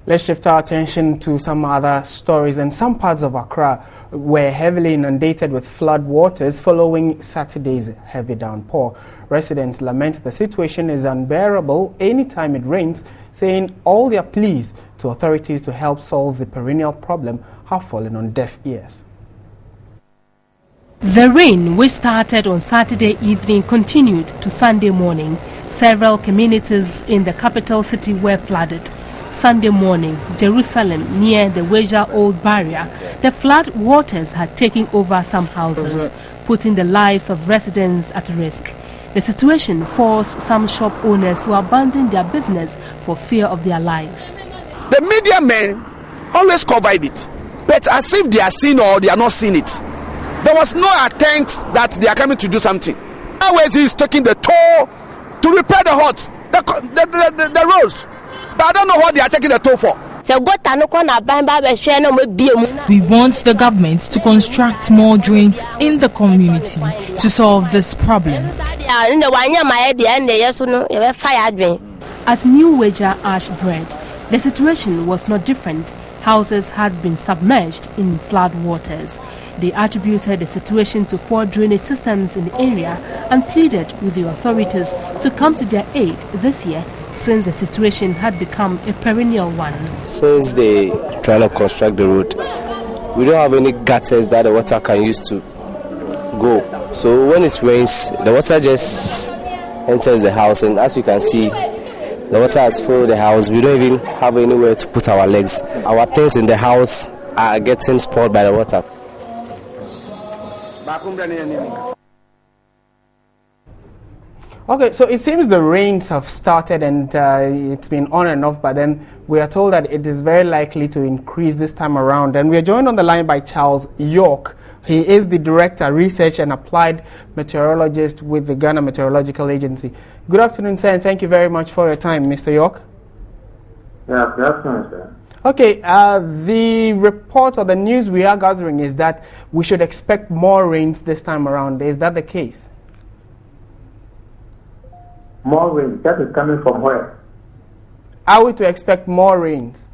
Let's shift our attention to some other stories. And some parts of Accra were heavily inundated with flood waters following Saturday's heavy downpour. Residents lament the situation is unbearable anytime it rains, saying all their pleas to authorities to help solve the perennial problem have fallen on deaf ears. The rain, which started on Saturday evening, continued to Sunday morning. Several communities in the capital city were flooded. Sunday morning, Jerusalem, near the Weja Old Barrier, the flood waters had taken over some houses, putting the lives of residents at risk. The situation forced some shop owners to abandon their business for fear of their lives. The media men always covered it, but as if they are seeing or they are not seeing it. There was no attempt that they are coming to do something. Always he is taking the toll to repair the huts, the roads. But I don't know what they are taking the toll for. We want the government to construct more drains in the community to solve this problem. As New Weja Ash bred, the situation was not different. Houses had been submerged in flood waters. They attributed the situation to poor drainage systems in the area and pleaded with the authorities to come to their aid this year, since the situation had become a perennial one. Since they trying to construct the road, we don't have any gutters that the water can use to go. So when it rains, the water just enters the house, and as you can see, the water has filled the house. We don't even have anywhere to put our legs. Our things in the house are getting spoiled by the water. Okay, so it seems the rains have started and it's been on and off, but then we are told that it is very likely to increase this time around. And we are joined on the line by Charles York. He is the Director, Research and Applied Meteorologist with the Ghana Meteorological Agency. Good afternoon, sir, and thank you very much for your time, Mr. York. Yeah, good afternoon, sir. Okay, the report or the news we are gathering is that we should expect more rains this time around. Is that the case? More rain, that is coming from where? Are we to expect more rains?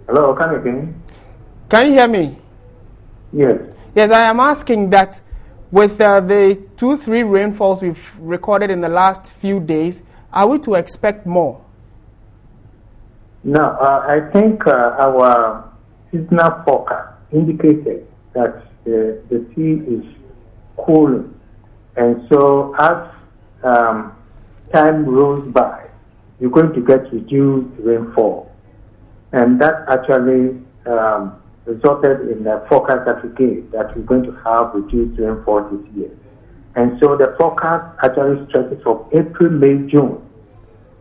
Hello, come again? Can you hear me? Yes. Yes, I am asking that with the 2-3 rainfalls we've recorded in the last few days, are we to expect more? No, I think our seasonal forecast indicated that the sea is cooling, and so as time rolls by, you're going to get reduced rainfall, and that actually resulted in the forecast that we gave, that we're going to have reduced rainfall this year. And so the forecast actually stretches from April, May, June.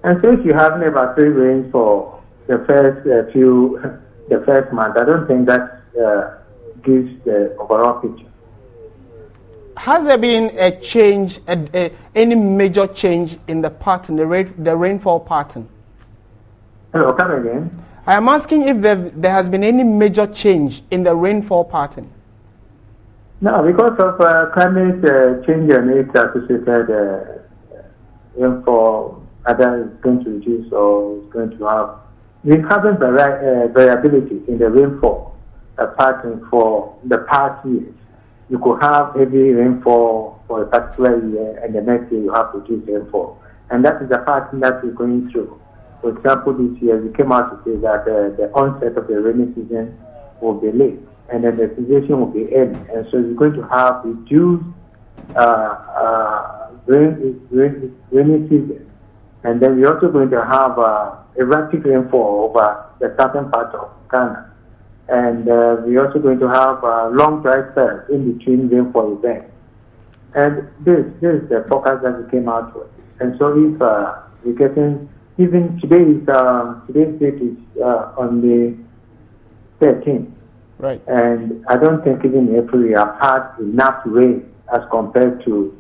And so if you have about 3 rains for the first month, I don't think that gives the overall picture. Has there been a change, any major change in the pattern, the rainfall pattern? Hello, come again. I am asking if there has been any major change in the rainfall pattern. No, because of climate change and its associated rainfall, either is going to reduce or is going to have. We haven't variability in the rainfall pattern for the past years. You could have heavy rainfall for a particular year, and the next year you have reduced rainfall. And that is the pattern that we're going through. For example, this year we came out to say that the onset of the rainy season will be late, and then the season will be early. And so you're going to have reduced rainy season. And then we're also going to have erratic rainfall over the southern part of Ghana. And we're also going to have long dry spells in between rainfall events. And this is the forecast that we came out with. And so if we're getting, even today's date is on the 13th. Right. And I don't think even in April we have had enough rain as compared to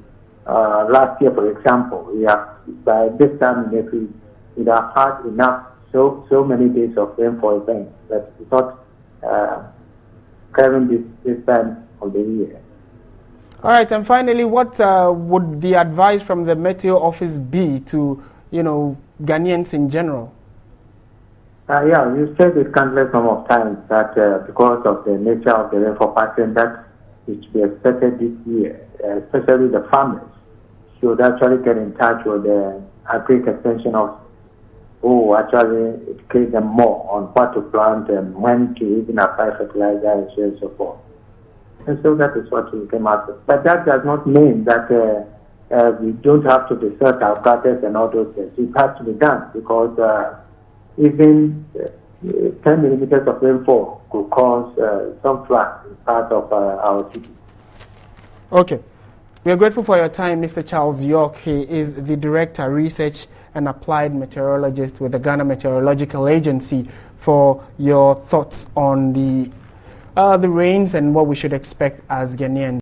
last year, for example. We have, by this time in April, we have had enough, so many days of rainfall events that we thought carrying this time of the year. All right, and finally, what would the advice from the Meteo office be to, Ghanaians in general? Yeah, you said it countless number of times that because of the nature of the rainfall pattern that is to be expected this year, especially the farmers should actually get in touch with the agric extension office, who actually educate them more on what to plant and when to even apply fertilizer and so on and so forth. And so that is what we came out with. But that does not mean that we don't have to desert our gutters and all those things. It has to be done because even 10 millimeters of rainfall could cause some flood in part of our city. Okay. We are grateful for your time, Mr. Charles York. He is the Director, Research and Applied Meteorologist with the Ghana Meteorological Agency, for your thoughts on the rains and what we should expect as Ghanaians.